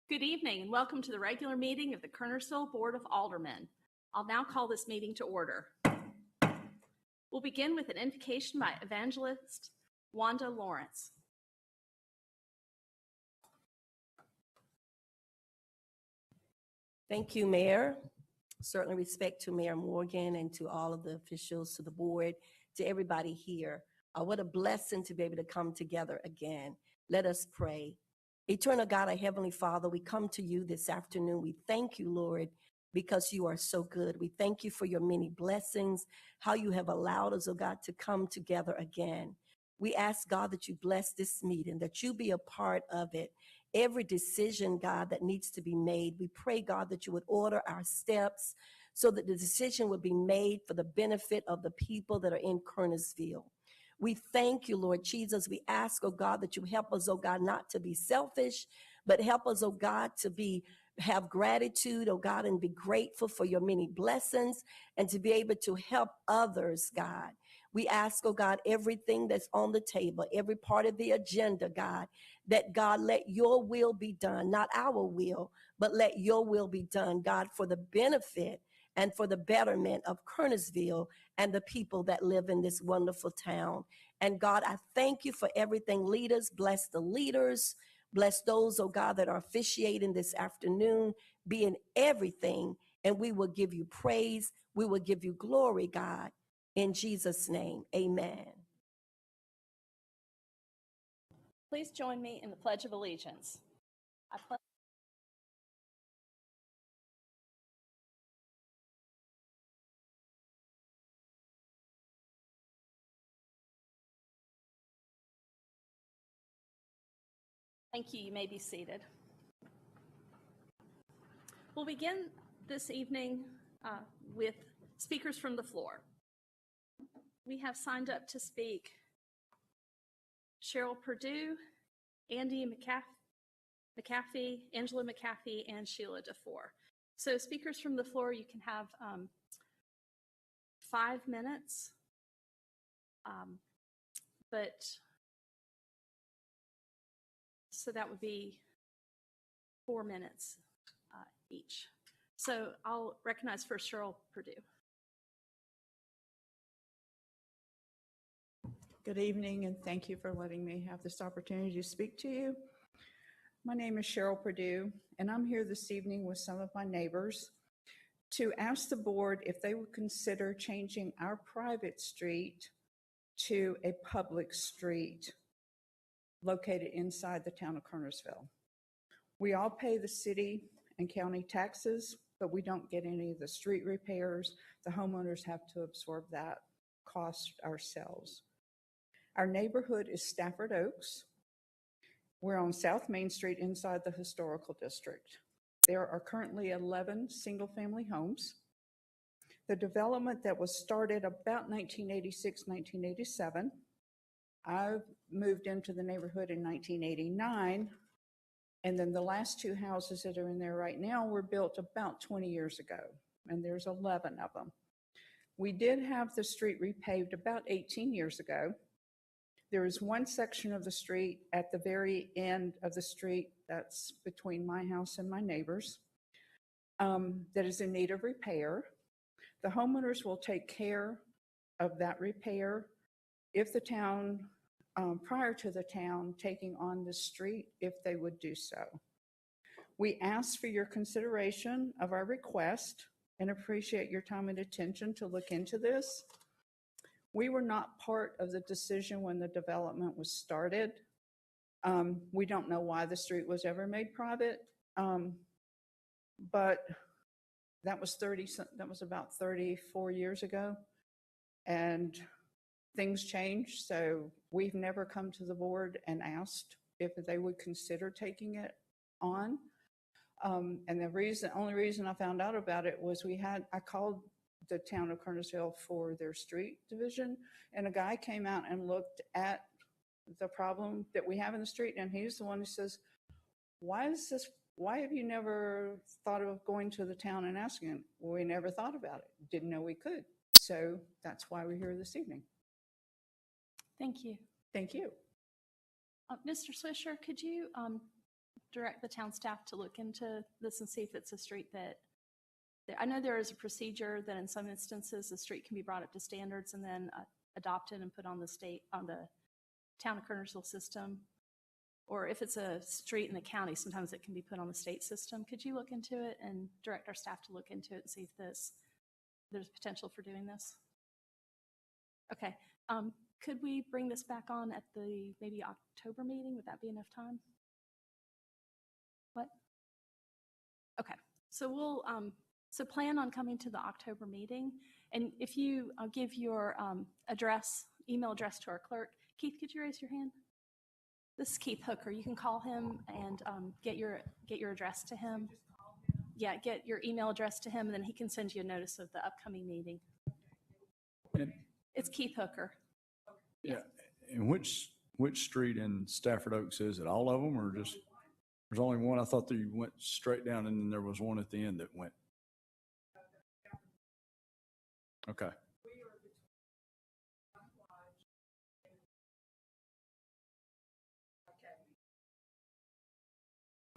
Good evening and welcome to the regular meeting of the Kernersville Board of Aldermen. I'll now call this meeting to order. We'll begin with an invocation by Evangelist Wanda Lawrence. Thank you, Mayor. Certainly respect to Mayor Morgan and to all of the officials, to the board, to everybody here. What a blessing to be able to come together again. Let us pray. Eternal God, our Heavenly Father, we come to you this afternoon. We thank you, Lord, because you are so good. We thank you for your many blessings, how you have allowed us, oh God, to come together again. We ask, God, that you bless this meeting, that you be a part of it. Every decision, God, that needs to be made, we pray, God, that you would order our steps so that the decision would be made for the benefit of the people that are in Kernersville. We thank you, Lord Jesus. We ask, oh God, that you help us, oh God, not to be selfish, but help us, oh God, to have gratitude, oh God, and be grateful for your many blessings and to be able to help others, God. We ask, oh God, everything that's on the table, every part of the agenda, God, that God, let your will be done, not our will, but let your will be done, God, for the benefit and for the betterment of Kernersville and the people that live in this wonderful town. And God, I thank you for everything. Leaders, bless the leaders, bless those, oh God, that are officiating this afternoon, be in everything, and we will give you praise. We will give you glory, God, in Jesus' name, amen. Please join me in the Pledge of Allegiance. I pledge. Thank you. You may be seated. We'll begin this evening with speakers from the floor. We have signed up to speak Cheryl Perdue, Andy McAfee, Angela McAfee, and Sheila DeFore. So speakers from the floor, you can have 5 minutes, so that would be 4 minutes each. So I'll recognize first Cheryl Perdue. Good evening, and thank you for letting me have this opportunity to speak to you. My name is Cheryl Perdue, and I'm here this evening with some of my neighbors to ask the board if they would consider changing our private street to a public street located inside the town of Kernersville. We all pay the city and county taxes, but we don't get any of the street repairs. The homeowners have to absorb that cost ourselves. Our neighborhood is Stafford Oaks. We're on South Main Street inside the historical district. There are currently 11 single-family homes. The development that was started about 1986, 1987. I moved into the neighborhood in 1989, and then the last 2 houses that are in there right now were built about 20 years ago, and there's 11 of them. We did have the street repaved about 18 years ago. There is one section of the street at the very end of the street that's between my house and my neighbor's that is in need of repair. The homeowners will take care of that repair if the town, prior to the town taking on the street, if they would do so. We ask for your consideration of our request and appreciate your time and attention to look into this. We were not part of the decision when the development was started. We don't know why the street was ever made private, but that was about 34 years ago, and things changed. So we've never come to the board and asked if they would consider taking it on. And the only reason I found out about it was I called the town of Kernersville for their street division, and a guy came out and looked at the problem that we have in the street, and he's the one who says, why have you never thought of going to the town and asking him? Well, we never thought about it, didn't know we could. So that's why we're here this evening. Thank you. Thank you. Mr. Swisher, could you direct the town staff to look into this and see if it's a street that, I know there is a procedure that in some instances, the street can be brought up to standards and then adopted and put on the town of Kernersville system. Or if it's a street in the county, sometimes it can be put on the state system. Could you look into it and direct our staff to look into it and see if there's potential for doing this? Okay. Could we bring this back on at the maybe October meeting? Would that be enough time? What? Okay. So we'll plan on coming to the October meeting. And if you give your email address to our clerk. Keith, could you raise your hand? This is Keith Hooker. You can call him and get your address to him. Yeah, get your email address to him, and then he can send you a notice of the upcoming meeting. And, It's Keith Hooker. yeah, and which street in Stafford Oaks is it? All of them, or just, there's only one? I thought that you went straight down and then there was one at the end that went. Okay.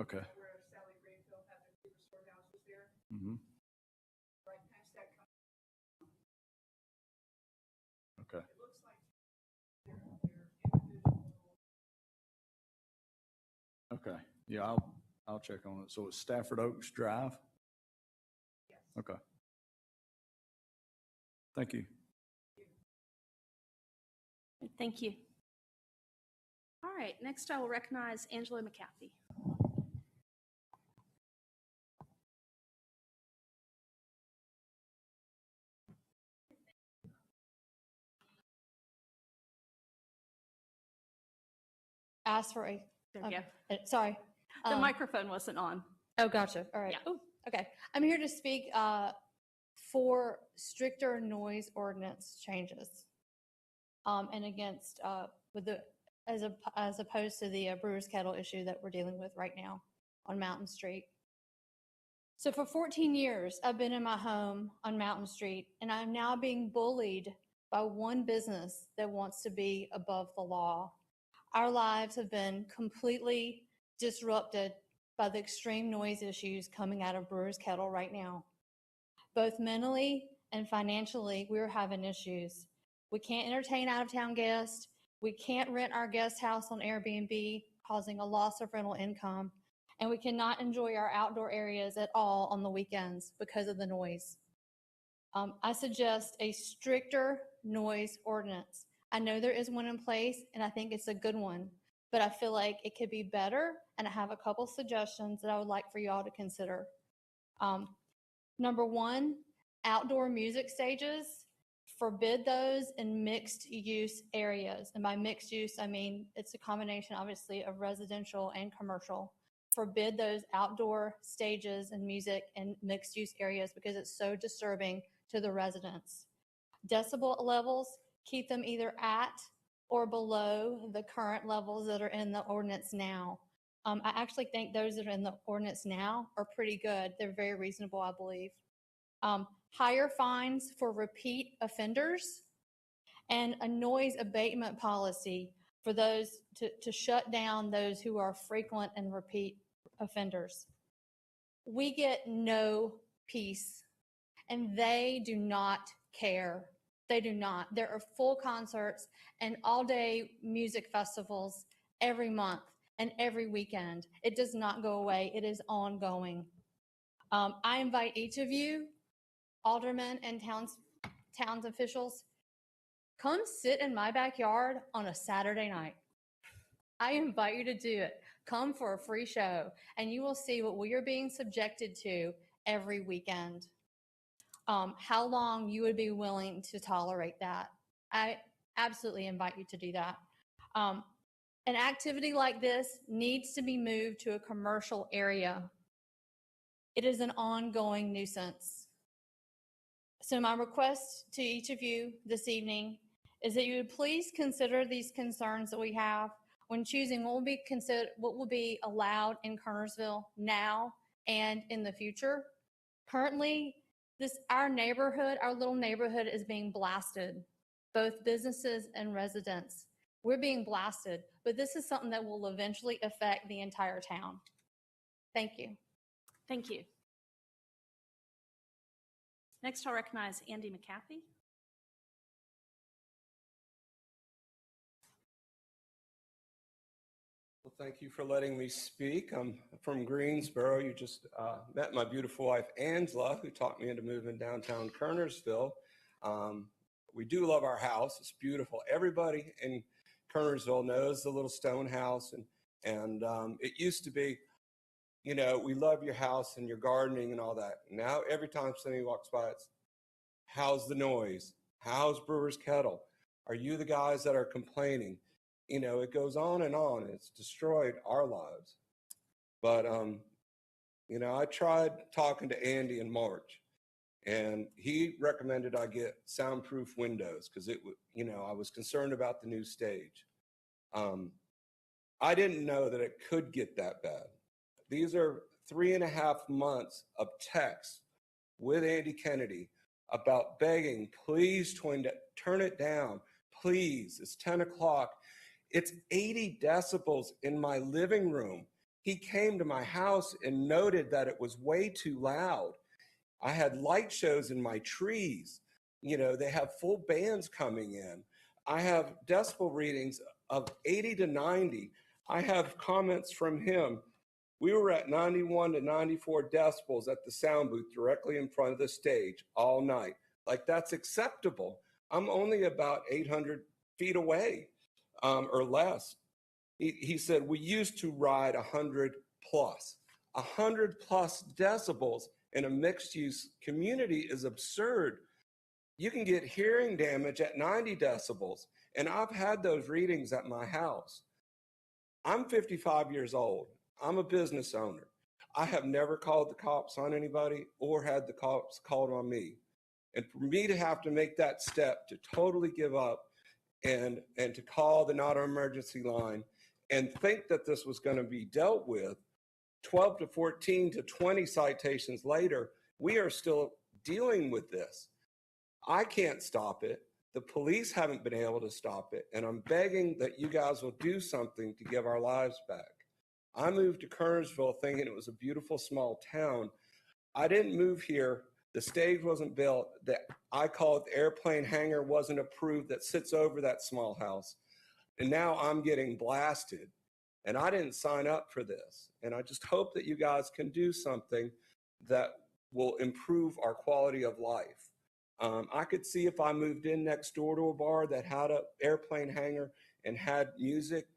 Okay. Where Sally Greenfield had the Cooper storehouse was there, Mm-hmm. right past that. Okay. It looks like they're individual. Okay. Yeah, I'll check on it. So it's Stafford Oaks Drive? Yes. Okay. Thank you. Thank you. All right, next I will recognize Angela McCaffey. Ask for a, There we go. sorry. The microphone wasn't on. Oh, gotcha. All right. Yeah. Oh, okay. I'm here to speak for stricter noise ordinance changes. And against as opposed to the Brewer's Kettle issue that we're dealing with right now on Mountain Street. So for 14 years, I've been in my home on Mountain Street, and I'm now being bullied by one business that wants to be above the law. Our lives have been completely disrupted by the extreme noise issues coming out of Brewer's Kettle right now. Both mentally and financially, we're having issues. We can't entertain out-of-town guests. We can't rent our guest house on Airbnb, causing a loss of rental income. And we cannot enjoy our outdoor areas at all on the weekends because of the noise. I suggest a stricter noise ordinance. I know there is one in place, and I think it's a good one, but I feel like it could be better, and I have a couple suggestions that I would like for you all to consider. Number one, outdoor music stages. Forbid those in mixed-use areas. And by mixed use, I mean it's a combination, obviously, of residential and commercial. Forbid those outdoor stages and music in mixed-use areas because it's so disturbing to the residents. Decibel levels, keep them either at or below the current levels that are in the ordinance now. I actually think those that are in the ordinance now are pretty good. They're very reasonable, I believe. Higher fines for repeat offenders and a noise abatement policy for those to shut down those who are frequent and repeat offenders. We get no peace, and they do not care. They do not. There are full concerts and all-day music festivals every month and every weekend. It does not go away. It is ongoing. I invite each of you, aldermen and towns officials, come sit in my backyard on a Saturday night. I invite you to do it. Come for a free show, and you will see what we are being subjected to every weekend. How long you would be willing to tolerate that. I absolutely invite you to do that. An activity like this needs to be moved to a commercial area. It is an ongoing nuisance. So my request to each of you this evening is that you would please consider these concerns that we have when choosing what will be allowed in Kernersville now and in the future. Currently, our little neighborhood is being blasted, both businesses and residents. We're being blasted, but this is something that will eventually affect the entire town. Thank you. Thank you. Next, I'll recognize Andy McCaffey. Well, thank you for letting me speak. I'm from Greensboro. You just met my beautiful wife, Angela, who talked me into moving downtown Kernersville. We do love our house. It's beautiful. Everybody in Kernersville knows the little stone house. And it used to be, you know, we love your house and your gardening and all that. Now, every time somebody walks by, it's, how's the noise? How's Brewer's Kettle? Are you the guys that are complaining? You know, it goes on and on. It's destroyed our lives. But, you know, I tried talking to Andy in March, and he recommended I get soundproof windows because it would, you know, I was concerned about the new stage. I didn't know that it could get that bad. These are 3.5 months of texts with Andy Kennedy about begging, please turn it down. Please, it's 10 o'clock. It's 80 decibels in my living room. He came to my house and noted that it was way too loud. I had light shows in my trees. You know, they have full bands coming in. I have decibel readings of 80 to 90. I have comments from him. We were at 91 to 94 decibels at the sound booth directly in front of the stage all night. Like, that's acceptable. I'm only about 800 feet away or less. He said, we used to ride 100 plus. 100 plus decibels in a mixed use community is absurd. You can get hearing damage at 90 decibels. And I've had those readings at my house. I'm 55 years old. I'm a business owner. I have never called the cops on anybody or had the cops called on me. And for me to have to make that step to totally give up and to call the not an emergency line and think that this was going to be dealt with, 12 to 14 to 20 citations later, we are still dealing with this. I can't stop it. The police haven't been able to stop it. And I'm begging that you guys will do something to give our lives back. I moved to Kernersville thinking it was a beautiful small town. I didn't move here. The stage wasn't built. I call it the airplane hangar wasn't approved that sits over that small house. And now I'm getting blasted. And I didn't sign up for this. And I just hope that you guys can do something that will improve our quality of life. I could see if I moved in next door to a bar that had an airplane hangar and had music.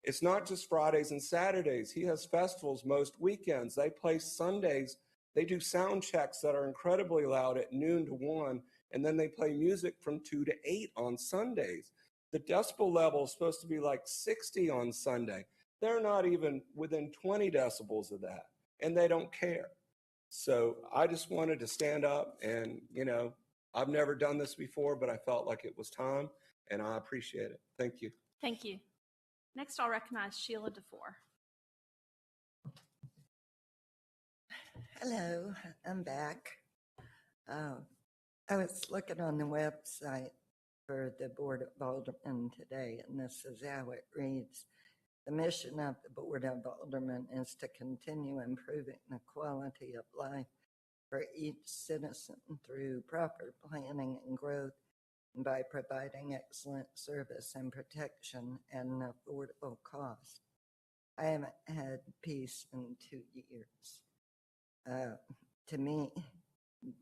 It's not just Fridays and Saturdays. He has festivals most weekends. They play Sundays. They do sound checks that are incredibly loud at noon to 1, and then they play music from 2 to 8 on Sundays. The decibel level is supposed to be like 60 on Sunday. They're not even within 20 decibels of that, and they don't care. So I just wanted to stand up and, you know, I've never done this before, but I felt like it was time, and I appreciate it. Thank you. Thank you. Next, I'll recognize Sheila DeFore. Hello, I'm back. I was looking on the website for the Board of Aldermen today, and this is how it reads. The mission of the Board of Aldermen is to continue improving the quality of life for each citizen through proper planning and growth, and by providing excellent service and protection at an affordable cost. I haven't had peace in 2 years. To me,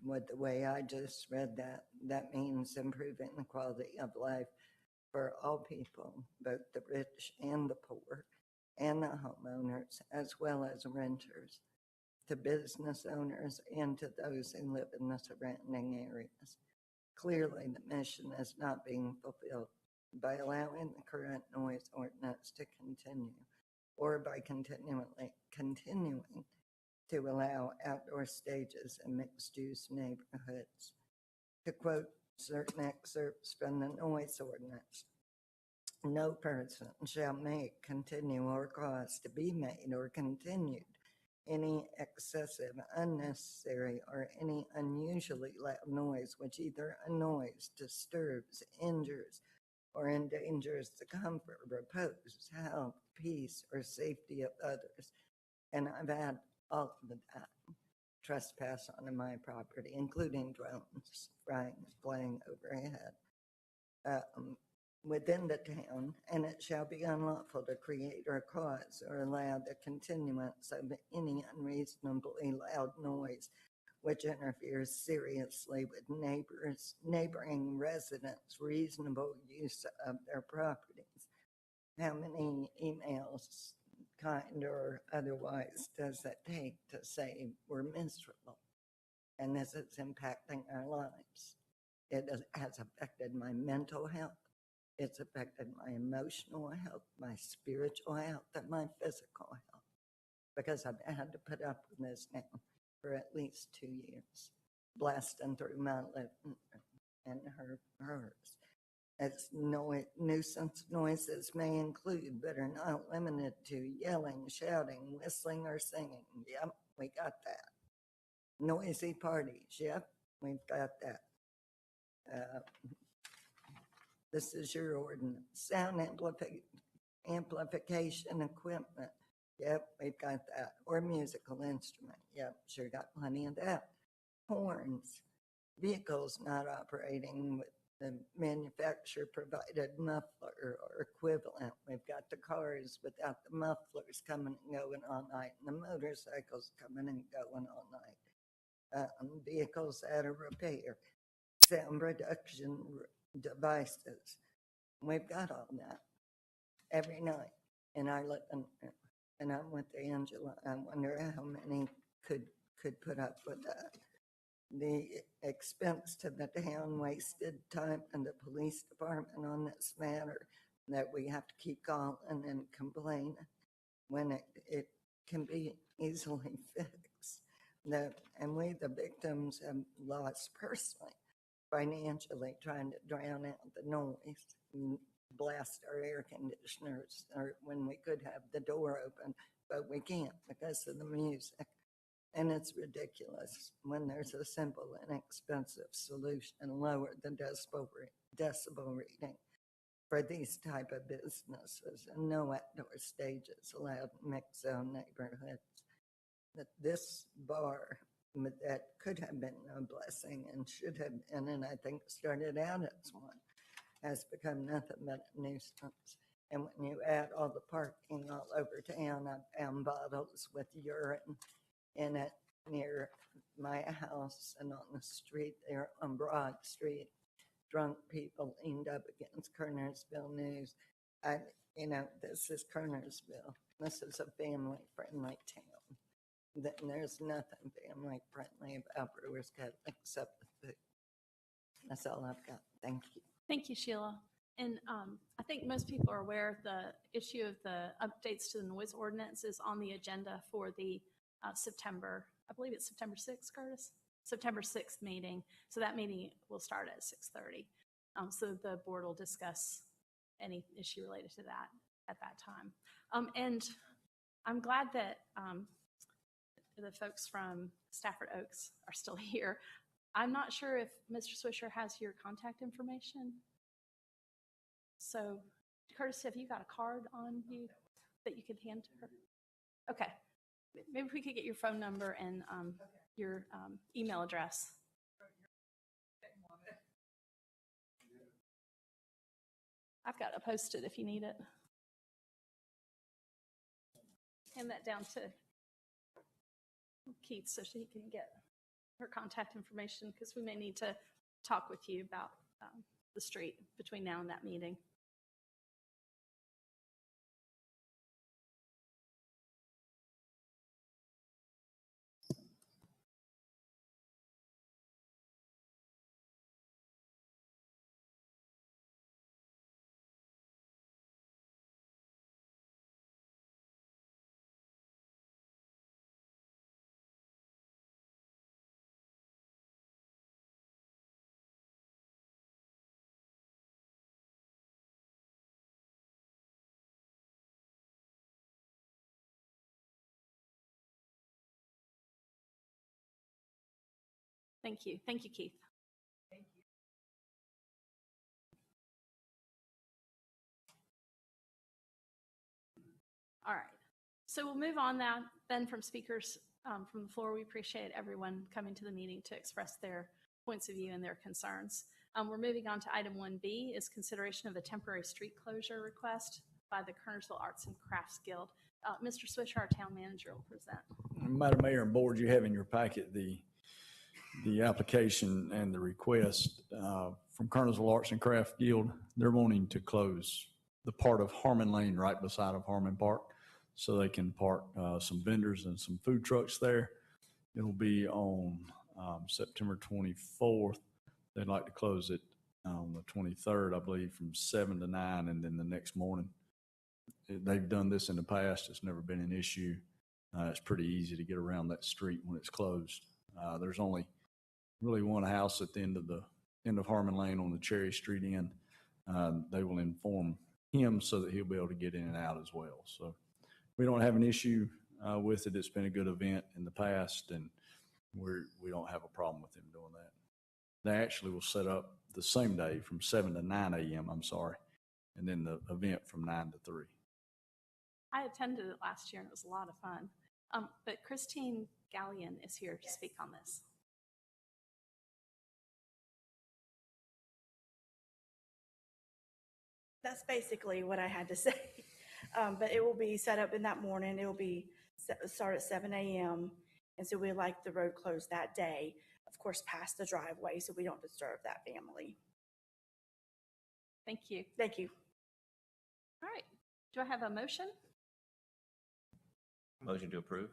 with the way I just read that, that means improving the quality of life for all people, both the rich and the poor, and the homeowners, as well as renters, to business owners, and to those who live in the surrounding areas. Clearly, the mission is not being fulfilled by allowing the current noise ordinance to continue, or by continuing to allow outdoor stages in mixed-use neighborhoods. To quote certain excerpts from the noise ordinance, no person shall make, continue, or cause to be made or continued any excessive, unnecessary, or any unusually loud noise which either annoys, disturbs, injures, or endangers the comfort, repose, health, peace, or safety of others. And I've had all of that trespass onto my property, including drones flying overhead. Within the town, and it shall be unlawful to create or cause or allow the continuance of any unreasonably loud noise which interferes seriously with neighboring residents' reasonable use of their properties. How many emails, kind or otherwise, does it take to say we're miserable? And this is impacting our lives. It has affected my mental health. It's affected my emotional health, my spiritual health, and my physical health, because I've had to put up with this now for at least 2 years, blasting through my living and hers. As nuisance noises may include, but are not limited to, yelling, shouting, whistling, or singing. Yep, we got that. Noisy parties. Yep, we've got that. This is your ordinance. Sound amplification equipment. Yep, we've got that. Or musical instrument. Yep, sure got plenty of that. Horns. Vehicles not operating with the manufacturer provided muffler or equivalent. We've got the cars without the mufflers coming and going all night, and the motorcycles coming and going all night. Vehicles out of repair. Sound reduction devices. We've got all that every night. And I live and I'm with Angela. I wonder how many could put up with that. The expense to the town, wasted time in the police department on this matter, that we have to keep calling and complaining when it can be easily fixed. And we, the victims, have lost personally, financially, trying to drown out the noise and blast our air conditioners, or when we could have the door open, but we can't because of the music. And it's ridiculous when there's a simple, inexpensive solution, lower the decibel reading for these type of businesses, and no outdoor stages allowed in mixed zone neighborhoods. That this bar that could have been a blessing and should have been, and I think started out as one, has become nothing but a nuisance. And when you add all the parking all over town, I found bottles with urine in it near my house and on the street there on Broad Street. Drunk people leaned up against Kernersville News. This is Kernersville. This is a family-friendly town. There's nothing family-friendly about Brewers Cut except the food. That's all I've got. Thank you. Thank you, Sheila. And I think most people are aware the issue of the updates to the noise ordinance is on the agenda for the September, I believe it's September 6th, Curtis? September 6th meeting. So that meeting will start at 6:30. So the board will discuss any issue related to that at that time. And I'm glad that the folks from Stafford Oaks are still here. I'm not sure if Mr. Swisher has your contact information. So, Curtis, have you got a card on you that you could hand to her? Okay. Maybe we could get your phone number and your email address. I've got a Post-it if you need it. Hand that down to Keith so she can get her contact information, because we may need to talk with you about the street between now and that meeting. Thank you. Thank you, Keith. All right. So we'll move on now then from speakers from the floor. We appreciate everyone coming to the meeting to express their points of view and their concerns. We're moving on to item 1B is consideration of a temporary street closure request by the Kernersville Arts and Crafts Guild. Mr. Swisher, our town manager, will present. Madam Mayor and Board, you have in your packet the application and the request from Kernersville Arts and Crafts Guild. They're wanting to close the part of Harmon Lane right beside of Harmon Park so they can park some vendors and some food trucks there. It'll be on September 24th. They'd like to close it on the 23rd, I believe, from 7 to 9, and then the next morning. They've done this in the past. It's never been an issue. It's pretty easy to get around that street when it's closed. There's only really one house at the end of Harmon Lane on the Cherry Street end. They will inform him so that he'll be able to get in and out as well. So we don't have an issue with it. It's been a good event in the past, and we don't have a problem with him doing that. They actually will set up the same day from 7 to 9 a.m., and then the event from 9 to 3. I attended it last year, and it was a lot of fun. But Christine Gallion is here to speak on this. That's basically what I had to say. But it will be set up in that morning. It will be start at 7 a.m. And so we like the road closed that day, of course, past the driveway, so we don't disturb that family. Thank you. Thank you. All right. Do I have a motion? Motion to approve.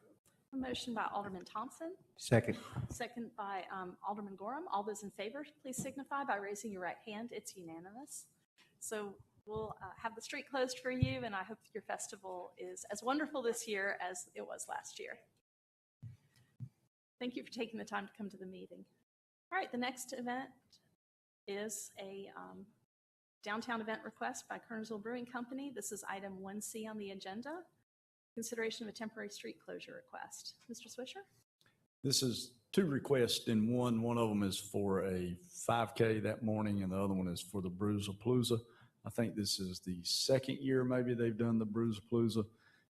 A motion by Alderman Thompson, Second. second by Alderman Gorham. All those in favor, please signify by raising your right hand. It's unanimous. So we'll have the street closed for you, and I hope your festival is as wonderful this year as it was last year. Thank you for taking the time to come to the meeting. All right, the next event is a downtown event request by Kernersville Brewing Company. This is item 1C on the agenda, consideration of a temporary street closure request. Mr. Swisher? This is two requests in one. One of them is for a 5K that morning, and the other one is for the Bruisapalooza. I think this is the second year maybe they've done the Bruisapalooza,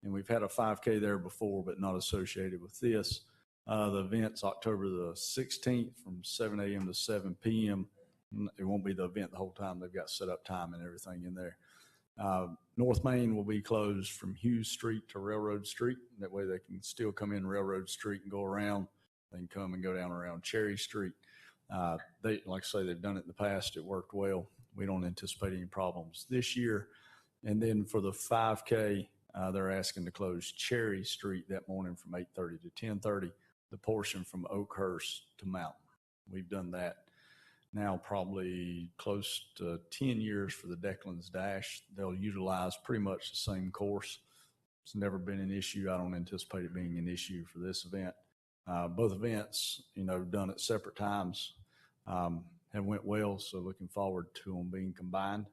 and we've had a 5K there before, but not associated with this. The event's October the 16th from 7 a.m. to 7 p.m. It won't be the event the whole time. They've got set up time and everything in there. North Main will be closed from Hughes Street to Railroad Street. That way they can still come in Railroad Street and go around. They can come and go down around Cherry Street. Like I say, they've done it in the past. It worked well. We don't anticipate any problems this year. And then for the 5K, they're asking to close Cherry Street that morning from 8:30 to 10:30, the portion from Oakhurst to Mountain. We've done that now probably close to 10 years for the Declan's Dash. They'll utilize pretty much the same course. It's never been an issue. I don't anticipate it being an issue for this event. Both events, done at separate times, have went well, so looking forward to them being combined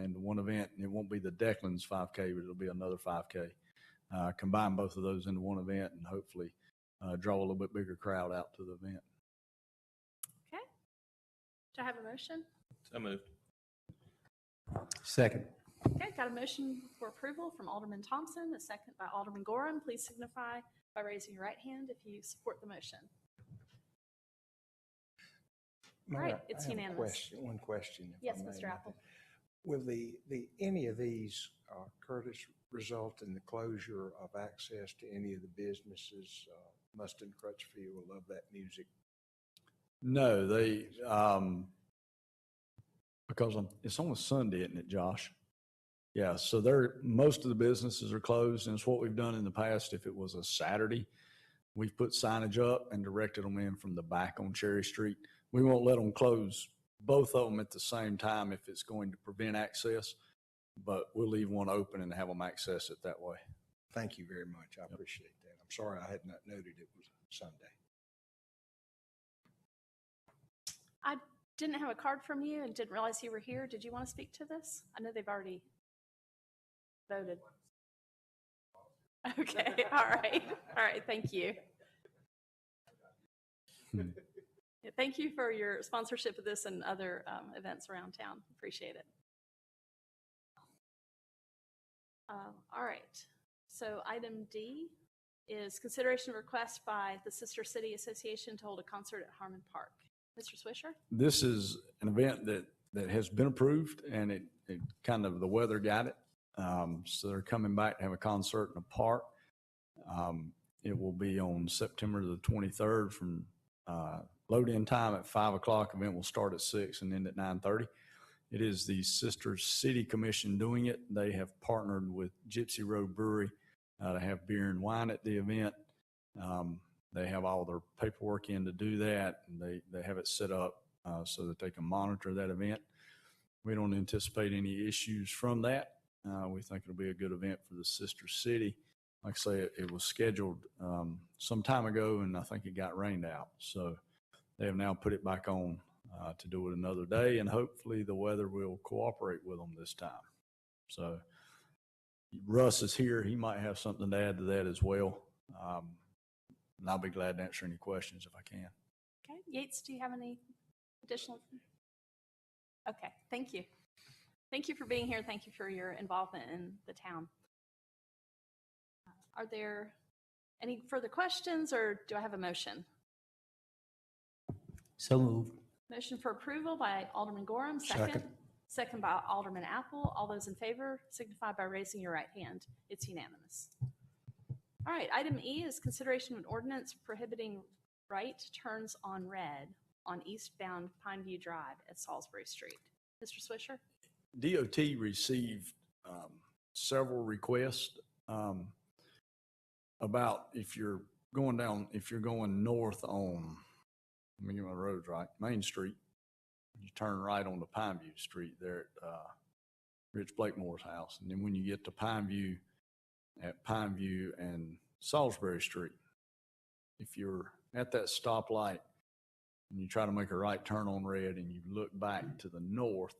into one event. And it won't be the Declan's 5K, but it'll be another 5K. Combine both of those into one event and hopefully draw a little bit bigger crowd out to the event. Okay. Do I have a motion? So moved. Second. Okay, got a motion for approval from Alderman Thompson, a second by Alderman Gorham. Please signify by raising your right hand if you support the motion. All right, it's unanimous. One question. if Yes, I may. Mr. Apple. Will any of these, Curtis, result in the closure of access to any of the businesses? Mustin, Crutchfield will love that music. No, they, because it's on a Sunday, isn't it, Josh? Yeah, so most of the businesses are closed, and it's what we've done in the past. If it was a Saturday, we've put signage up and directed them in from the back on Cherry Street. We won't let them close both of them at the same time if it's going to prevent access, but we'll leave one open and have them access it that way. Thank you very much. I appreciate that. I'm sorry I had not noted it was Sunday. I didn't have a card from you and didn't realize you were here. Did you want to speak to this? I know they've already voted. Okay, all right. All right, thank you. Yeah, thank you for your sponsorship of this and other events around town. Appreciate it. All right. So item D is consideration of request by the Sister City Association to hold a concert at Harmon Park. Mr. Swisher? This is an event that has been approved, and it kind of, the weather got it. So they're coming back to have a concert in a park. It will be on September the 23rd from load-in time at 5 o'clock. Event will start at 6 and end at 9:30. It is the Sister City Commission doing it. They have partnered with Gypsy Road Brewery to have beer and wine at the event. They have all their paperwork in to do that, and they have it set up so that they can monitor that event. We don't anticipate any issues from that. We think it'll be a good event for the Sister City. Like I say, it was scheduled some time ago, and I think it got rained out. So they have now put it back on to do it another day, and hopefully the weather will cooperate with them this time. So Russ is here. He might have something to add to that as well. And I'll be glad to answer any questions if I can. Okay. Yates, do you have any additional? Okay. Thank you. Thank you for being here. Thank you for your involvement in the town. Are there any further questions, or do I have a motion? So moved. Motion for approval by Alderman Gorham, Second. Second by Alderman Apple. All those in favor signify by raising your right hand. It's unanimous. All right, item E is consideration of an ordinance prohibiting right turns on red on eastbound Pineview Drive at Salisbury Street.16 Mr. Swisher? DOT received several requests about if you're going north on, let me get my roads right, Main Street, you turn right onto Pineview Street there at Rich Blakemore's house. And then when you get to Pineview, at Pineview and Salisbury Street, if you're at that stoplight and you try to make a right turn on red and you look back to the north,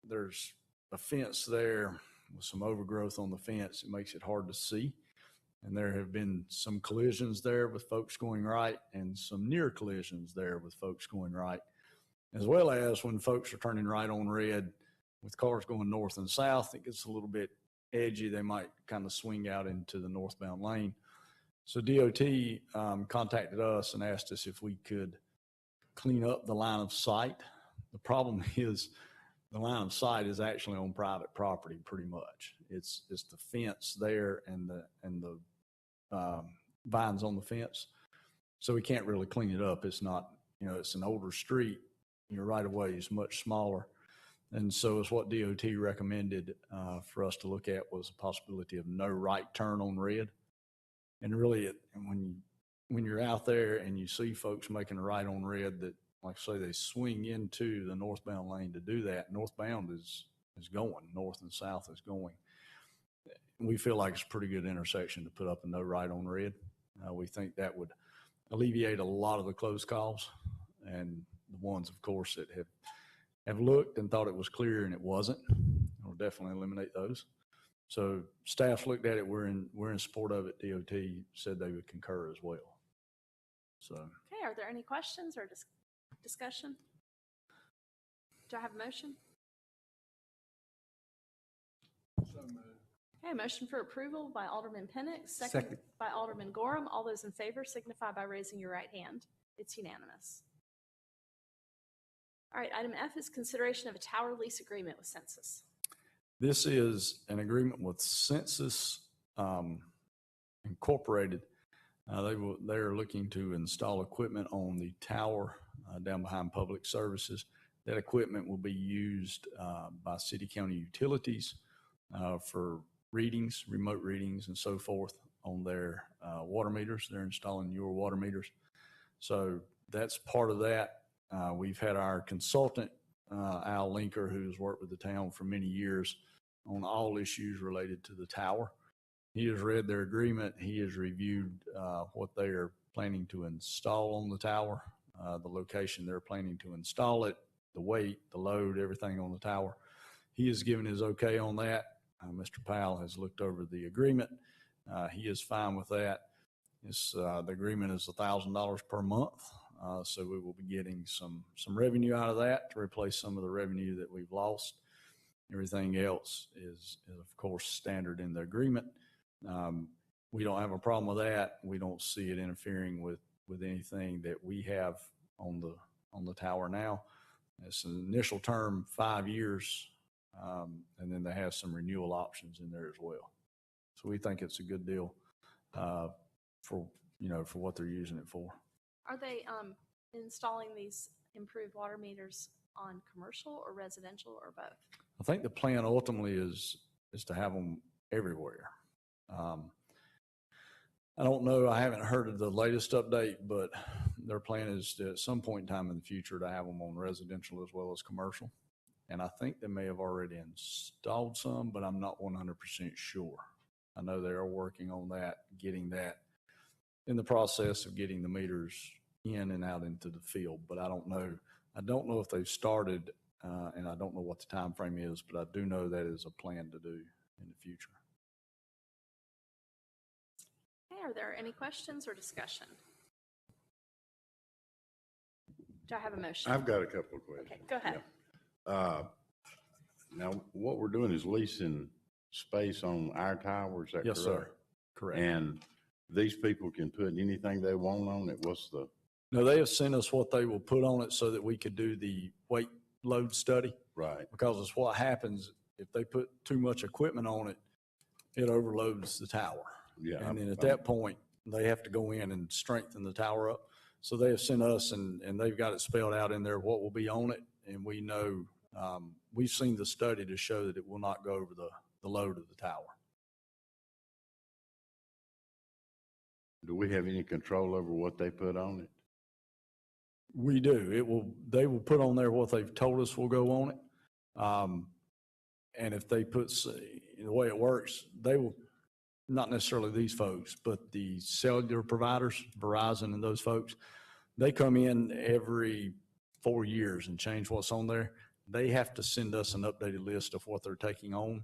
there's a fence there with some overgrowth on the fence. It makes it hard to see. And there have been some collisions there with folks going right and some near collisions there with folks going right, as well as when folks are turning right on red with cars going north and south, it gets a little bit edgy. They might kind of swing out into the northbound lane. So DOT contacted us and asked us if we could clean up the line of sight. The problem is the line of sight is actually on private property pretty much. It's the fence there and the vines on the fence. So we can't really clean it up. It's not, it's an older street. Your right of way is much smaller. And so it's what DOT recommended for us to look at was a possibility of no right turn on red. And really, when you're out there and you see folks making a right on red that, like I say, they swing into the northbound lane to do that. Northbound is going, north and south is going. We feel like it's a pretty good intersection to put up a no right on red. We think that would alleviate a lot of the close calls and the ones, of course, that have looked and thought it was clear and it wasn't. We'll definitely eliminate those. So staff's looked at it. We're in support of it. DOT said they would concur as well. So. Okay, are there any questions or discussion? Do I have a motion? So moved. Okay, motion for approval by Alderman Pennick, second Second. by Alderman Gorham. All those in favor signify by raising your right hand. It's unanimous. All right, item F is consideration of a tower lease agreement with Census. This is an agreement with Census Incorporated. They are looking to install equipment on the tower down behind Public Services. That equipment will be used by city county utilities for readings, remote readings, and so forth on their water meters. They're installing your water meters. So that's part of that. We've had our consultant, Al Linker, who's worked with the town for many years on all issues related to the tower. He has read their agreement. He has reviewed what they are planning to install on the tower, the location they're planning to install it, the weight, the load, everything on the tower. He has given his okay on that. Mr. Powell has looked over the agreement. He is fine with that. The agreement is $1,000 per month. So we will be getting some revenue out of that to replace some of the revenue that we've lost. Everything else is of course, standard in the agreement. We don't have a problem with that. We don't see it interfering with anything that we have on the tower now. It's an initial term, 5 years, and then they have some renewal options in there as well. So we think it's a good deal for what they're using it for. Are they installing these improved water meters on commercial or residential or both? I think the plan ultimately is to have them everywhere. I don't know, I haven't heard of the latest update, but their plan is to, at some point in time in the future, to have them on residential as well as commercial. And I think they may have already installed some, but I'm not 100% sure. I know they are working on that, getting that in the process of getting the meters in and out into the field, but I don't know. I don't know if they've started, and I don't know what the time frame is, but I do know that is a plan to do in the future. Okay, are there any questions or discussion? Do I have a motion? I've got a couple of questions. Okay, go ahead. Yeah. Now, what we're doing is leasing space on our tower, is that correct? Yes, sir. Correct. And these people can put anything they want on it? No, they have sent us what they will put on it so that we could do the weight load study. Right. Because it's what happens if they put too much equipment on it, it overloads the tower. Yeah. And then at that point, they have to go in and strengthen the tower up. So they have sent us, and they've got it spelled out in there what will be on it. And we know, we've seen the study to show that it will not go over the load of the tower. Do we have any control over what they put on it? We do. They will put on there what they've told us will go on it. And if they put, the way it works, they will, not necessarily these folks, but the cellular providers, Verizon and those folks, they come in every 4 years and change what's on there. They have to send us an updated list of what they're taking on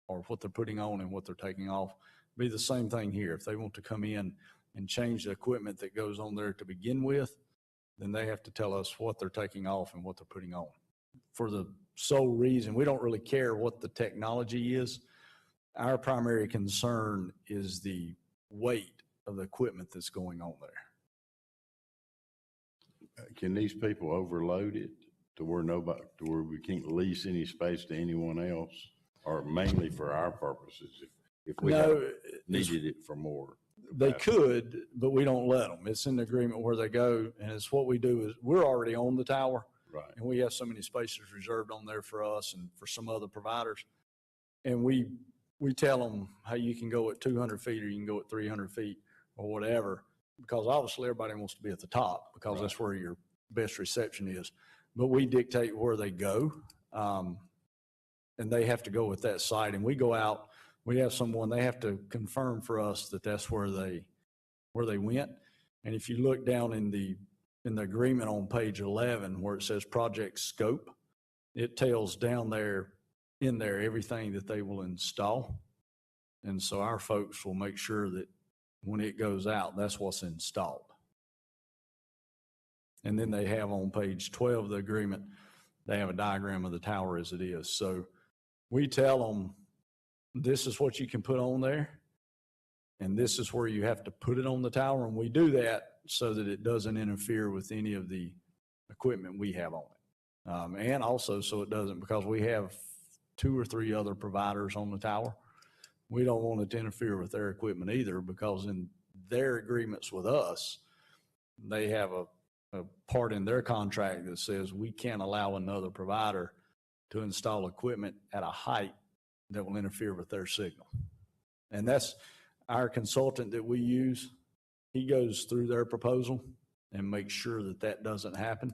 or what they're putting on and what they're taking off. Be the same thing here. If they want to come in and change the equipment that goes on there to begin with, then they have to tell us what they're taking off and what they're putting on. For the sole reason, we don't really care what the technology is. Our primary concern is the weight of the equipment that's going on there. Can these people overload it to where we can't lease any space to anyone else, or mainly for our purposes if we needed it for more? They could, but we don't let them. It's in the agreement where they go, and it's what we do is we're already on the tower. Right. And we have so many spaces reserved on there for us and for some other providers. And we tell them how you can go at 200 feet or you can go at 300 feet or whatever, because obviously everybody wants to be at the top because Right. That's where your best reception is. But we dictate where they go, and they have to go with that site. And we go out, we have someone, they have to confirm for us that that's where they went. And if you look down in the agreement on page 11 where it says project scope, it tells down there in there everything that they will install. And so our folks will make sure that when it goes out, that's what's installed. And then they have on page 12 of the agreement, they have a diagram of the tower as it is. So we tell them, this is what you can put on there, and this is where you have to put it on the tower. And we do that so that it doesn't interfere with any of the equipment we have on it. And also so it doesn't, because we have 2 or 3 other providers on the tower. We don't want it to interfere with their equipment either, because in their agreements with us, they have a part in their contract that says we can't allow another provider to install equipment at a height that will interfere with their signal. And that's our consultant that we use. He goes through their proposal and makes sure that that doesn't happen.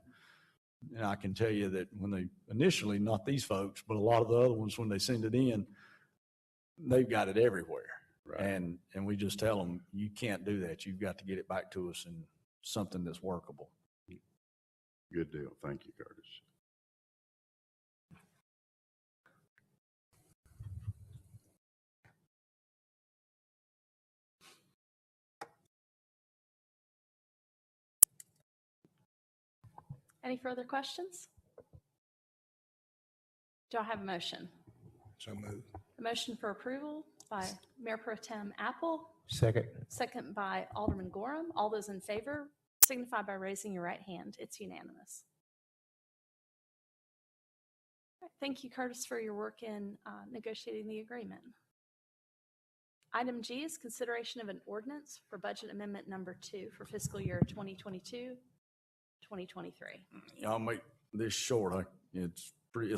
And I can tell you that when they initially, not these folks, but a lot of the other ones, when they send it in, they've got it everywhere. Right. And we just tell them, you can't do that. You've got to get it back to us in something that's workable. Good deal. Thank you, Curtis. Any further questions? Do I have a motion? So moved. A motion for approval by Mayor Pro Tem Apple, Second. second by Alderman Gorham. All those in favor signify by raising your right hand. It's unanimous. All right, thank you, Curtis, for your work in negotiating the agreement. Item G is consideration of an ordinance for budget amendment number 2 for fiscal year 2022, 2023. I'll make this short. It's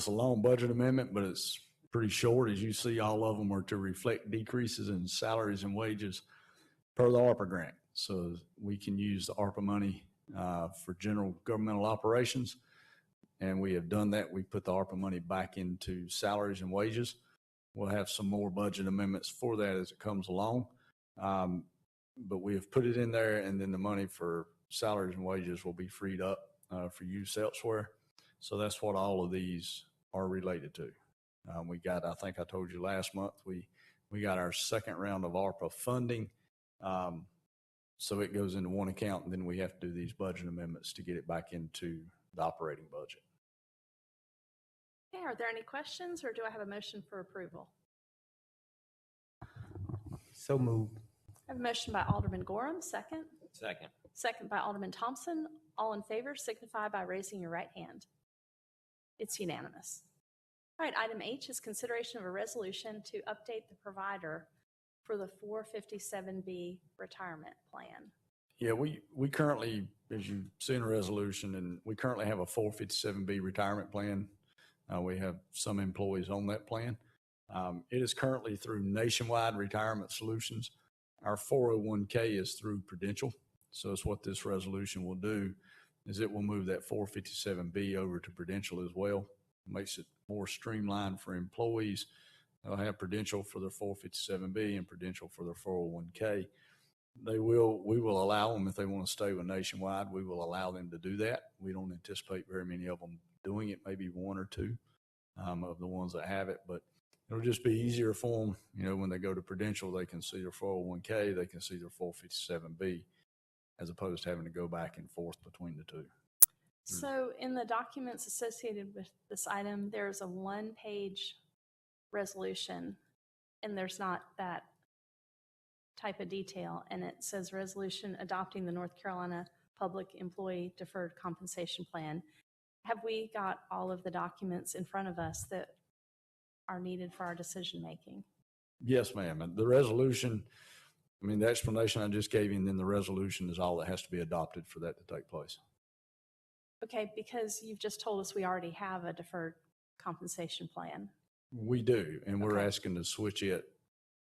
a long budget amendment, but it's pretty short. As you see, all of them are to reflect decreases in salaries and wages per the ARPA grant. So we can use the ARPA money for general governmental operations. And we have done that. We put the ARPA money back into salaries and wages. We'll have some more budget amendments for that as it comes along. But we have put it in there, and then the money for salaries and wages will be freed up for use elsewhere. So that's what all of these are related to. We got, I think I told you last month, we got our second round of ARPA funding. So it goes into one account, and then we have to do these budget amendments to get it back into the operating budget. Okay, are there any questions, or do I have a motion for approval? So moved. I have a motion by Alderman Gorham, second. Second. Second by Alderman Thompson. All in favor signify by raising your right hand. It's unanimous. All right, item H is consideration of a resolution to update the provider for the 457B retirement plan. Yeah, we currently, as you see in a resolution, and we currently have a 457B retirement plan. We have some employees on that plan. It is currently through Nationwide Retirement Solutions. Our 401k is through Prudential. So it's what this resolution will do is it will move that 457B over to Prudential as well. Makes it more streamlined for employees. They'll have Prudential for their 457B and Prudential for their 401k. We will allow them, if they want to stay with Nationwide, we will allow them to do that. We don't anticipate very many of them doing it, maybe one or two of the ones that have it, but it'll just be easier for them. You know, when they go to Prudential, they can see their 401k, they can see their 457B, as opposed to having to go back and forth between the two. So in the documents associated with this item, there's a one-page resolution, and there's not that type of detail, and it says resolution adopting the North Carolina Public Employee Deferred Compensation Plan. Have we got all of the documents in front of us that are needed for our decision making? Yes, ma'am. And the resolution, I mean, the explanation I just gave you, and then the resolution is all that has to be adopted for that to take place. Okay, because you've just told us we already have a deferred compensation plan. We do, and we're Okay. asking to switch it.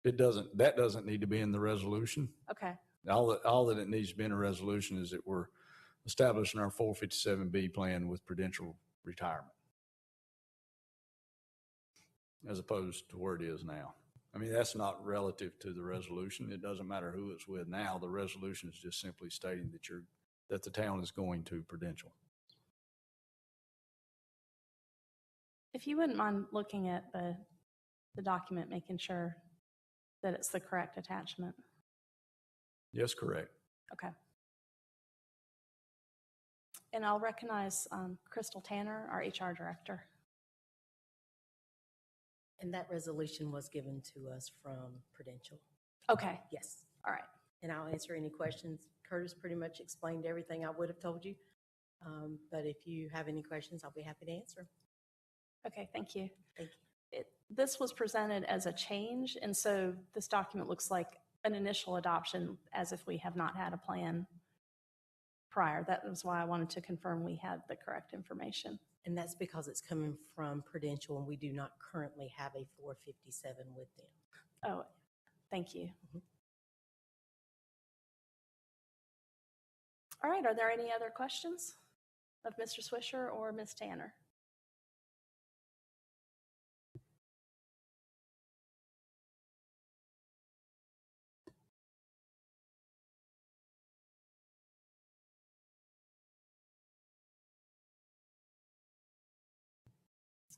That doesn't need to be in the resolution. Okay, All that it needs to be in a resolution is that we're establishing our 457B plan with Prudential Retirement, as opposed to where it is now. I mean, that's not relative to the resolution. It doesn't matter who it's with now. The resolution is just simply stating that the town is going to Prudential. if you wouldn't mind looking at the document, making sure that it's the correct attachment. Yes, correct. Okay. And I'll recognize Crystal Tanner, our HR director. And that resolution was given to us from Prudential. Okay, Yes. all right. And I'll answer any questions. Curtis pretty much explained everything I would have told you. But if you have any questions, I'll be happy to answer. Okay, thank you. Thank you. This was presented as a change, and so this document looks like an initial adoption as if we have not had a plan prior. That was why I wanted to confirm we had the correct information. And that's because it's coming from Prudential and we do not currently have a 457 with them. Oh, thank you. All right, are there any other questions of Mr. Swisher or Ms. Tanner?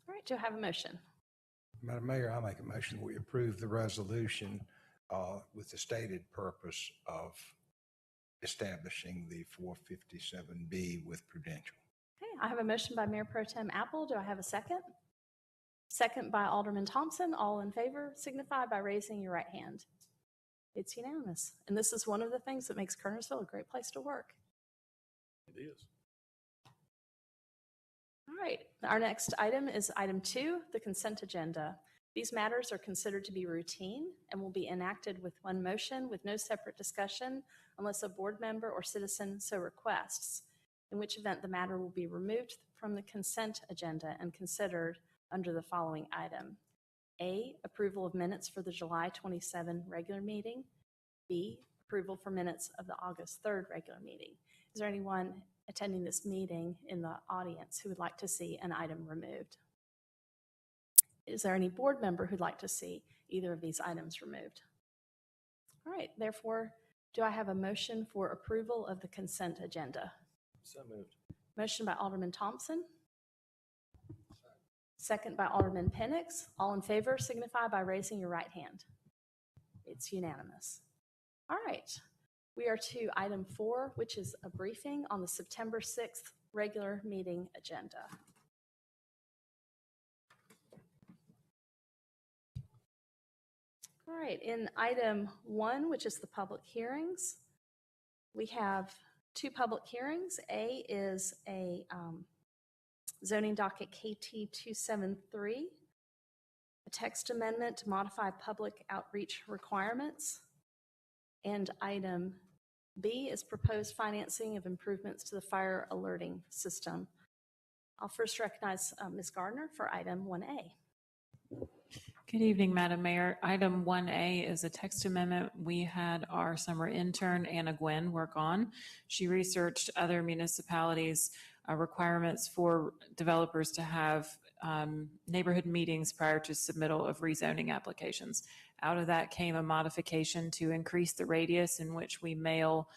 All right, do I have a motion? Madam Mayor, I make a motion that we approve the resolution with the stated purpose of establishing the 457B with Prudential. Okay, I have a motion by Mayor Pro Tem Apple. Do I have a second? Second by Alderman Thompson. All in favor signify by raising your right hand. It's unanimous. And this is one of the things that makes Kernersville a great place to work. It is. All right, our next item is item 2, the consent agenda. These matters are considered to be routine and will be enacted with one motion with no separate discussion unless a board member or citizen so requests, in which event the matter will be removed from the consent agenda and considered under the following item. A, approval of minutes for the July 27 regular meeting. B, approval for minutes of the August 3rd regular meeting. Is there anyone attending this meeting in the audience who would like to see an item removed? Is there any board member who'd like to see either of these items removed? All right, therefore, do I have a motion for approval of the consent agenda? So moved. Motion by Alderman Thompson. Second by Alderman Penix. All in favor signify by raising your right hand. It's unanimous. All right, we are to item 4, which is a briefing on the September 6th regular meeting agenda. All right, in item 1, which is the public hearings, we have 2 public hearings. A is a zoning docket KT 273, a text amendment to modify public outreach requirements. And item B is proposed financing of improvements to the fire alerting system. I'll first recognize Ms. Gardner for item 1A. Good evening, Madam Mayor. Item 1A is a text amendment we had our summer intern, Anna Gwen, work on. She researched other municipalities' requirements for developers to have neighborhood meetings prior to submittal of rezoning applications. Out of that came a modification to increase the radius in which we mail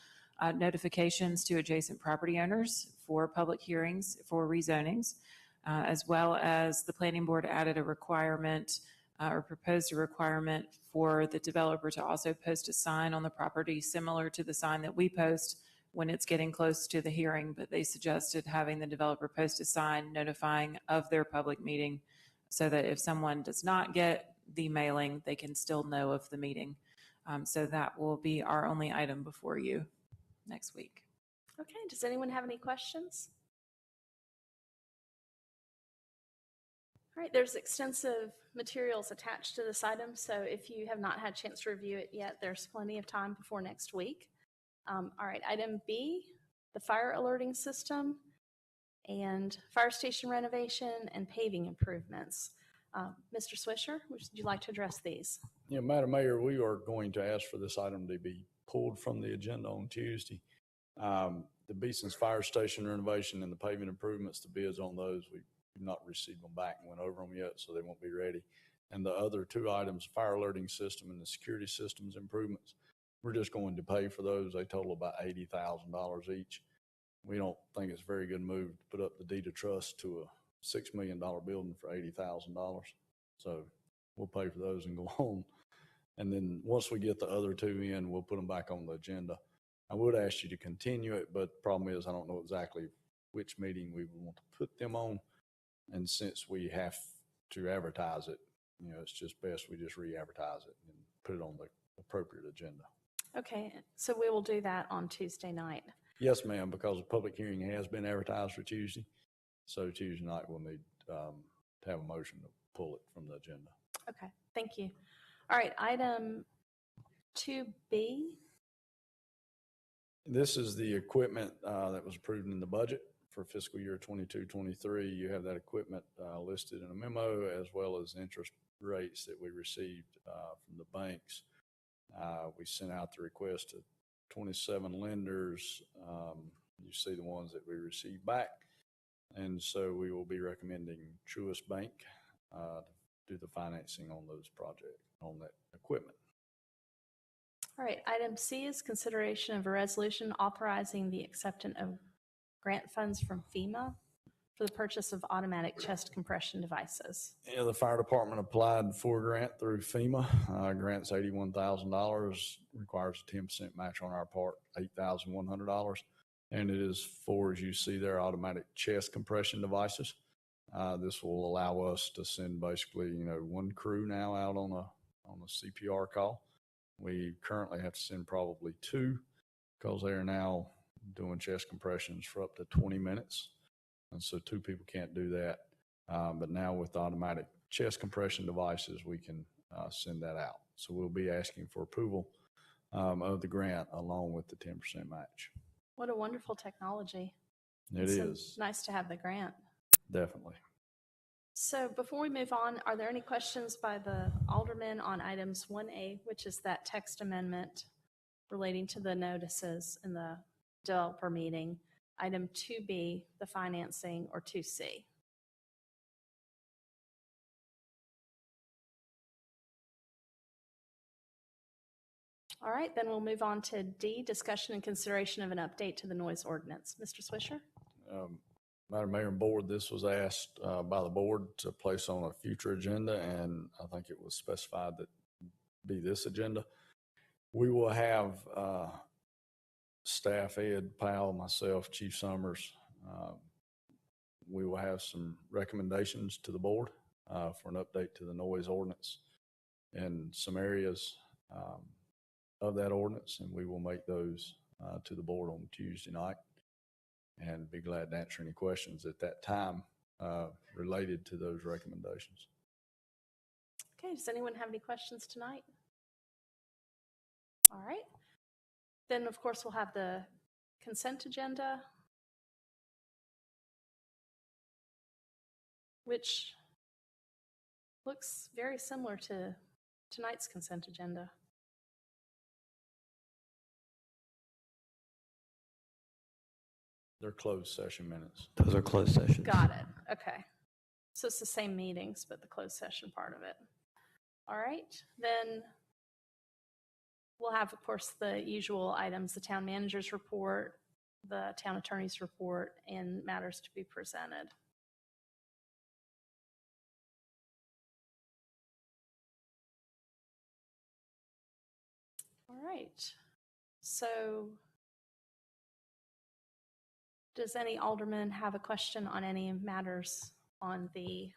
notifications to adjacent property owners for public hearings for rezonings, as well as the planning board added a requirement or proposed a requirement for the developer to also post a sign on the property similar to the sign that we post when it's getting close to the hearing, but they suggested having the developer post a sign notifying of their public meeting so that if someone does not get the mailing, they can still know of the meeting. So that will be our only item before you next week. Okay, does anyone have any questions? All right, there's extensive materials attached to this item, so if you have not had a chance to review it yet, there's plenty of time before next week. All right, item B, the fire alerting system and fire station renovation and paving improvements. Mr. Swisher, would you like to address these? Yeah, Madam Mayor, we are going to ask for this item to be pulled from the agenda on Tuesday. The Beeson's fire station renovation and the paving improvements, the bids on those, we've not received them back and went over them yet, so they won't be ready. And the other 2 items, fire alerting system and the security systems improvements, we're just going to pay for those. They total about $80,000 each. We don't think it's a very good move to put up the deed of trust to a $6 million building for $80,000. So we'll pay for those and go on. And then once we get the other 2 in, we'll put them back on the agenda. I would ask you to continue it, but the problem is I don't know exactly which meeting we would want to put them on. And since we have to advertise it, you know, it's just best we just re-advertise it and put it on the appropriate agenda. Okay, so we will do that on Tuesday night. Yes, ma'am, because the public hearing has been advertised for Tuesday. So Tuesday night we'll need to have a motion to pull it from the agenda. Okay, thank you. All right, item 2B. This is the equipment that was approved in the budget for fiscal year 22-23. You have that equipment listed in a memo, as well as interest rates that we received from the banks. We sent out the request to 27 lenders. You see the ones that we received back. And so we will be recommending Truist Bank to do the financing on those projects, on that equipment. All right, item C is consideration of a resolution authorizing the acceptance of grant funds from FEMA for the purchase of automatic chest compression devices. Yeah, the fire department applied for a grant through FEMA. Grant's $81,000, requires a 10% match on our part, $8,100. And it is for, as you see there, automatic chest compression devices. This will allow us to send basically, one crew now out on a CPR call. We currently have to send probably two because they are now doing chest compressions for up to 20 minutes. And so two people can't do that. But now with automatic chest compression devices, we can send that out. So we'll be asking for approval of the grant along with the 10% match. What a wonderful technology. It is. Nice to have the grant. Definitely. So before we move on, are there any questions by the aldermen on items 1A, which is that text amendment relating to the notices in the developer meeting, item 2B, the financing, or 2C? All right, then we'll move on to D, discussion and consideration of an update to the noise ordinance. Mr. Swisher? Madam Mayor and Board, this was asked by the board to place on a future agenda, and I think it was specified that be this agenda. We will have staff, Ed Powell, myself, Chief Summers. We will have some recommendations to the board for an update to the noise ordinance in some areas of that ordinance, and we will make those to the board on Tuesday night and be glad to answer any questions at that time related to those recommendations. Okay, does anyone have any questions tonight? All right. Then, of course, we'll have the consent agenda, which looks very similar to tonight's consent agenda. They're closed session minutes. Those are closed sessions. Got it. Okay. So it's the same meetings, but the closed session part of it. All right. Then we'll have, of course, the usual items, the town manager's report, the town attorney's report, and matters to be presented. All right. So does any alderman have a question on any matters on the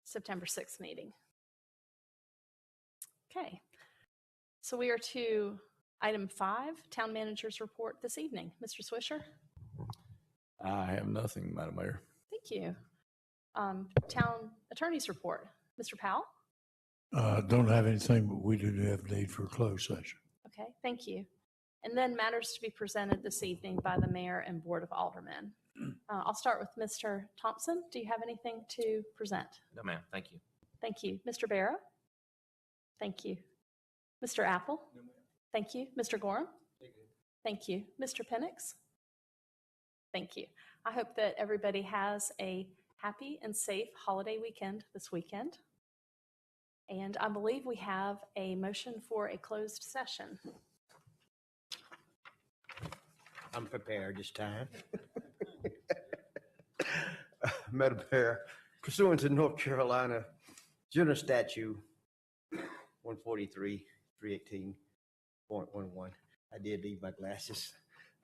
September 6th meeting? Okay. So we are to item 5, town manager's report this evening. Mr. Swisher? I have nothing, Madam Mayor. Thank you. Town attorney's report. Mr. Powell? Don't have anything, but we do have need for a closed session. Okay, thank you. And then matters to be presented this evening by the mayor and board of aldermen. I'll start with Mr. Thompson. Do you have anything to present? No, ma'am. Thank you. Thank you. Mr. Barrow? Thank you. Mr. Apple? No, ma'am. Thank you. Mr. Gorham? Thank you. Mr. Penix? Thank you. I hope that everybody has a happy and safe holiday weekend this weekend. And I believe we have a motion for a closed session. I'm prepared this time. Madam Mayor, pursuant to North Carolina General Statute 143-318.11, I did leave my glasses.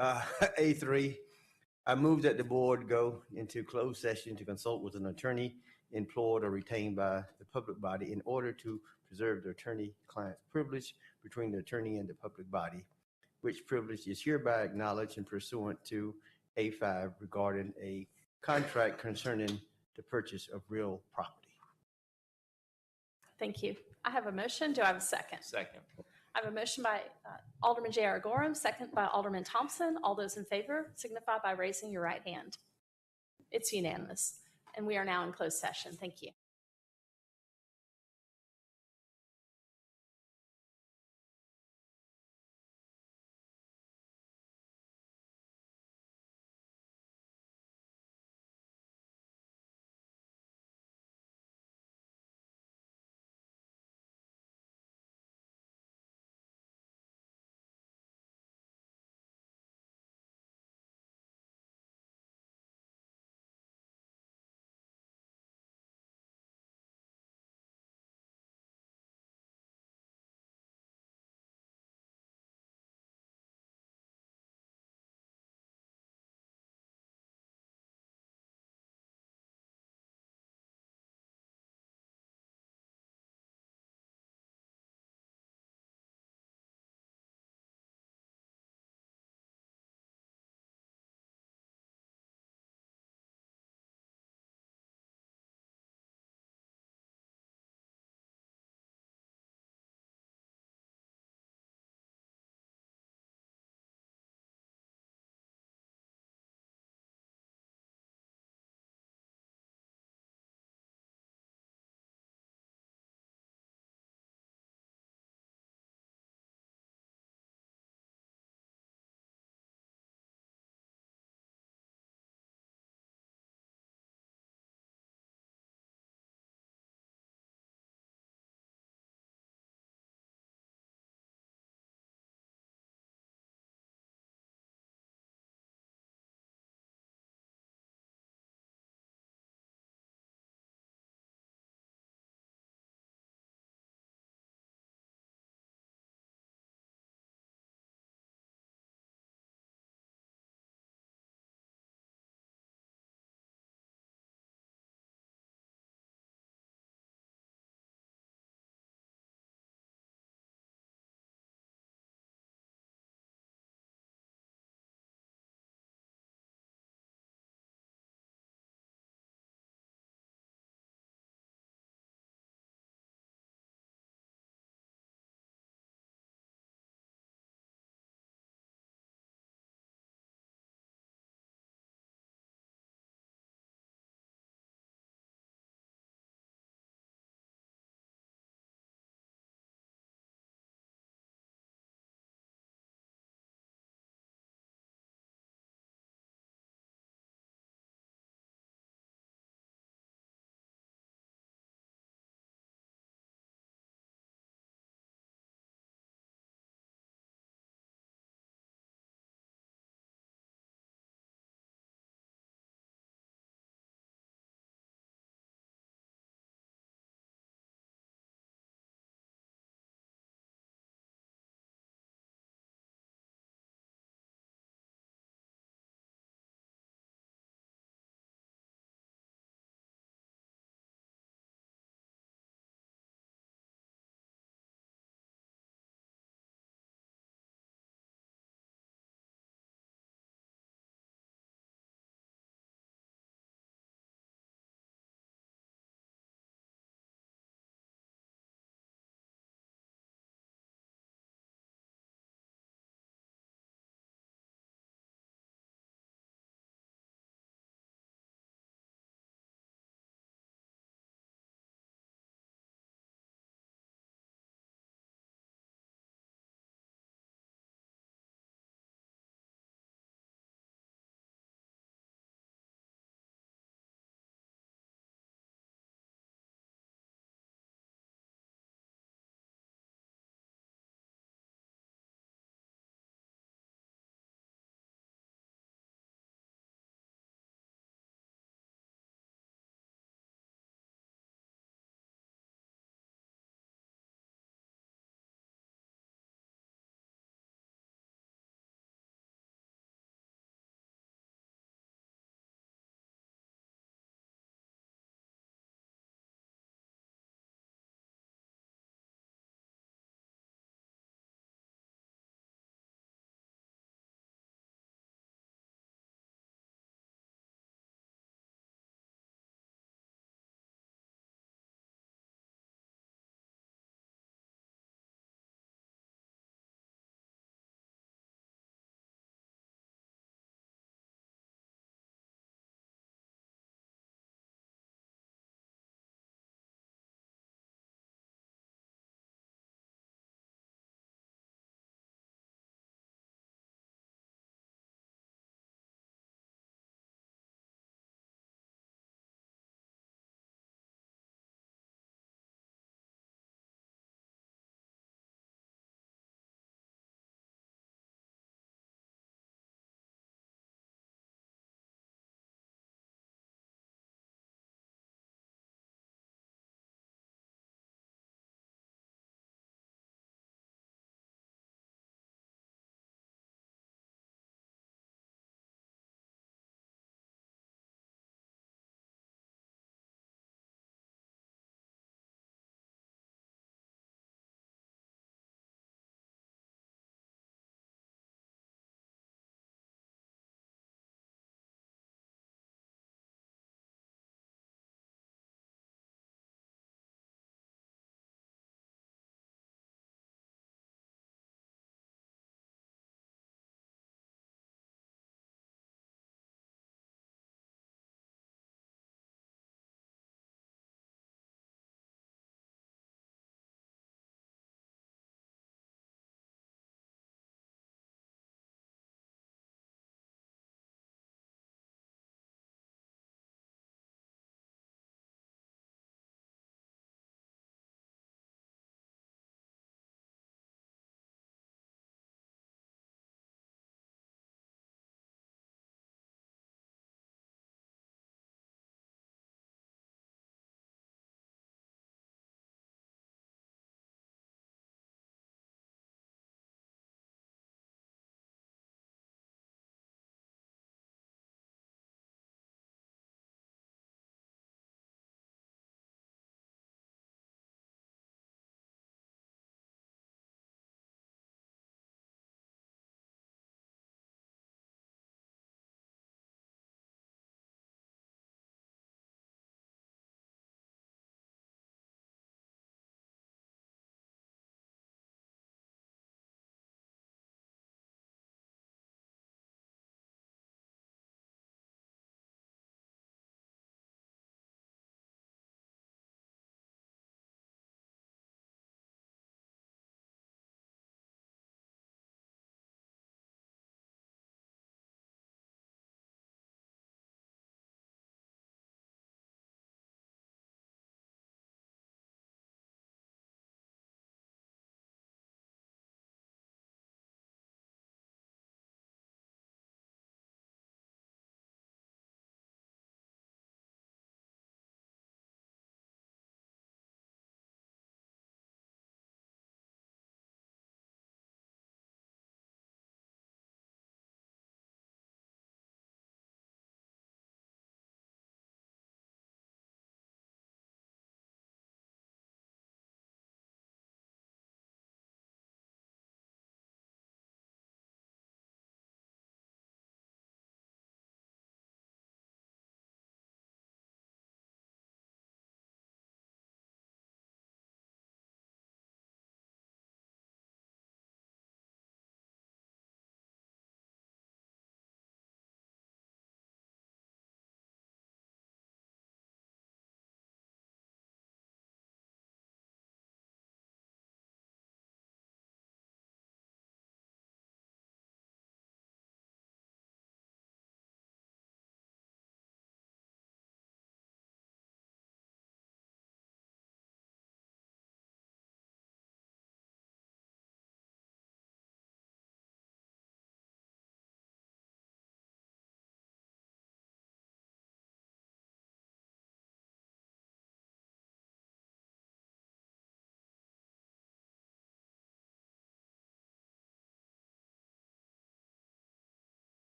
A3, I move that the board go into closed session to consult with an attorney employed or retained by the public body in order to preserve the attorney-client's privilege between the attorney and the public body, which privilege is hereby acknowledged and pursuant to A5 regarding a contract concerning the purchase of real property. Thank you. I have a motion. Do I have a second? Second. I have a motion by Alderman J.R. Gorham, second by Alderman Thompson. All those in favor signify by raising your right hand. It's unanimous. And we are now in closed session. Thank you.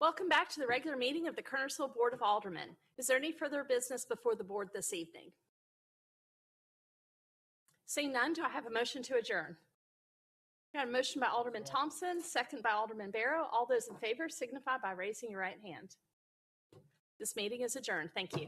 Welcome back to the regular meeting of the Kernersville Board of Aldermen. Is there any further business before the board this evening? Seeing none, do I have a motion to adjourn? Got a motion by Alderman Thompson, second by Alderman Barrow. All those in favor signify by raising your right hand. This meeting is adjourned. Thank you.